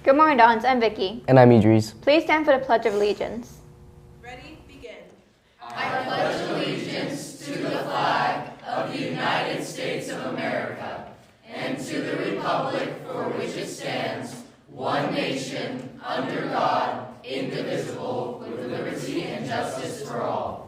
Good morning, Dons. I'm Vicky. And I'm Idris. Please stand for the Pledge of Allegiance. Ready, begin. I pledge allegiance to the flag of the United States of America and to the republic for which it stands, one nation, under God, indivisible, with liberty and justice for all.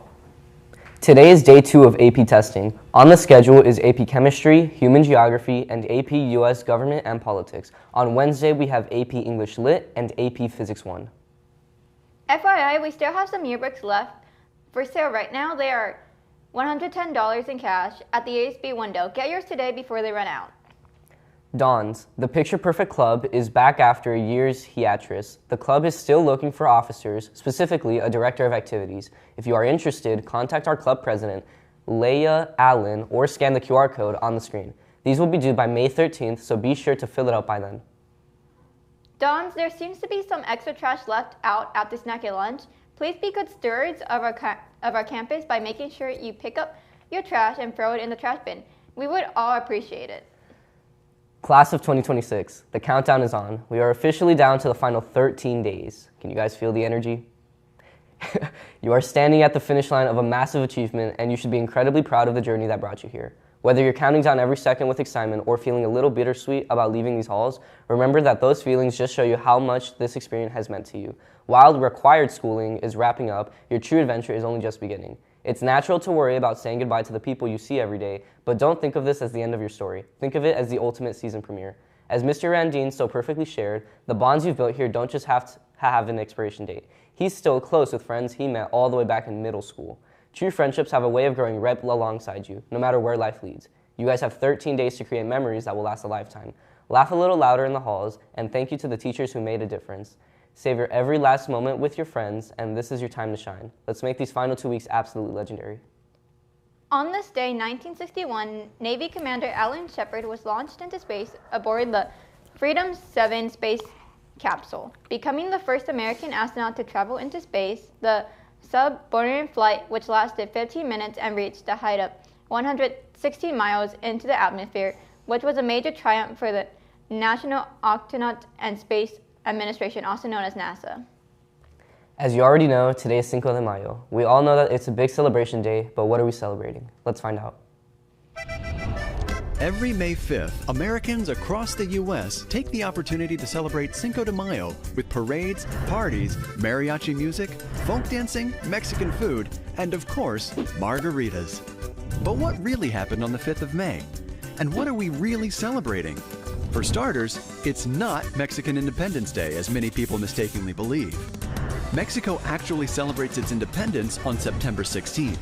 Today is day 2 of AP testing. On the schedule is AP Chemistry, Human Geography, and AP US Government and Politics. On Wednesday, we have AP English Lit and AP Physics 1. FYI, we still have some yearbooks left for sale right now. They are $110 in cash at the ASB window. Get yours today before they run out. Dons, the Picture Perfect Club is back after a year's hiatus. The club is still looking for officers, specifically a director of activities. If you are interested, contact our club president, Leah Allen, or scan the QR code on the screen. These will be due by May 13th, so be sure to fill it out by then. Dons, there seems to be some extra trash left out at the snack at lunch. Please be good stewards of our campus by making sure you pick up your trash and throw it in the trash bin. We would all appreciate it. Class of 2026, the countdown is on. We are officially down to the final 13 days. Can you guys feel the energy? You are standing at the finish line of a massive achievement, and you should be incredibly proud of the journey that brought you here. Whether you're counting down every second with excitement or feeling a little bittersweet about leaving these halls, remember that those feelings just show you how much this experience has meant to you. While required schooling is wrapping up, your true adventure is only just beginning. It's natural to worry about saying goodbye to the people you see every day, but don't think of this as the end of your story. Think of it as the ultimate season premiere. As Mr. Randine so perfectly shared, the bonds you've built here don't just have to have an expiration date. He's still close with friends he met all the way back in middle school. True friendships have a way of growing right alongside you, no matter where life leads. You guys have 13 days to create memories that will last a lifetime. Laugh a little louder in the halls, and thank you to the teachers who made a difference. Savor every last moment with your friends, and this is your time to shine. Let's make these final 2 weeks absolutely legendary. On this day, 1961, Navy Commander Alan Shepard was launched into space aboard the Freedom 7 space capsule, becoming the first American astronaut to travel into space. The Submarine flight, which lasted 15 minutes and reached a height of 116 miles into the atmosphere, which was a major triumph for the National Astronaut and Space Administration, also known as NASA. As you already know, today is Cinco de Mayo. We all know that it's a big celebration day, but what are we celebrating? Let's find out. Every May 5th, Americans across the U.S. take the opportunity to celebrate Cinco de Mayo with parades, parties, mariachi music, folk dancing, Mexican food, and of course, margaritas. But what really happened on the 5th of May? And what are we really celebrating? For starters, it's not Mexican Independence Day, as many people mistakenly believe. Mexico actually celebrates its independence on September 16th.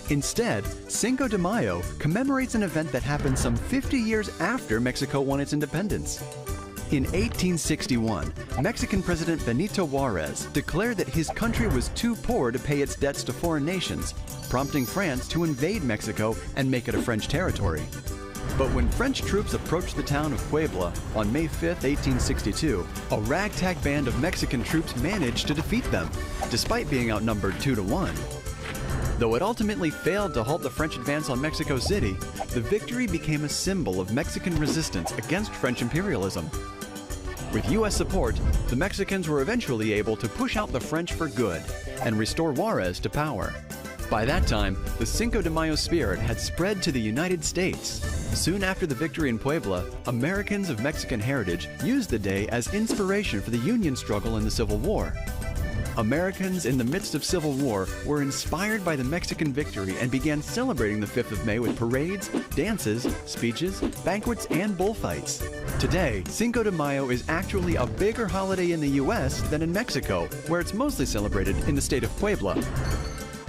Instead, Cinco de Mayo commemorates an event that happened some 50 years after Mexico won its independence. In 1861, Mexican President Benito Juarez declared that his country was too poor to pay its debts to foreign nations, prompting France to invade Mexico and make it a French territory. But when French troops approached the town of Puebla on May 5, 1862, a ragtag band of Mexican troops managed to defeat them, despite being outnumbered 2-1. Though it ultimately failed to halt the French advance on Mexico City, the victory became a symbol of Mexican resistance against French imperialism. With U.S. support, the Mexicans were eventually able to push out the French for good and restore Juarez to power. By that time, the Cinco de Mayo spirit had spread to the United States. Soon after the victory in Puebla, Americans of Mexican heritage used the day as inspiration for the Union struggle in the Civil War. Americans in the midst of Civil War were inspired by the Mexican victory and began celebrating the 5th of May with parades, dances, speeches, banquets, and bullfights. Today, Cinco de Mayo is actually a bigger holiday in the U.S. than in Mexico, where it's mostly celebrated in the state of Puebla.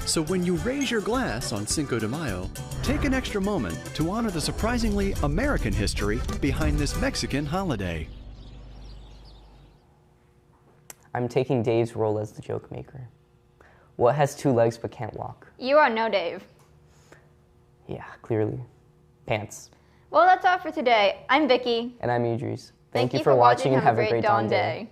So when you raise your glass on Cinco de Mayo, take an extra moment to honor the surprisingly American history behind this Mexican holiday. I'm taking Dave's role as the joke maker. What has 2 legs but can't walk? You are no Dave. Yeah, clearly. Pants. Well, that's all for today. I'm Vicky. And I'm Idris. Thank you for watching and have a great dawn day.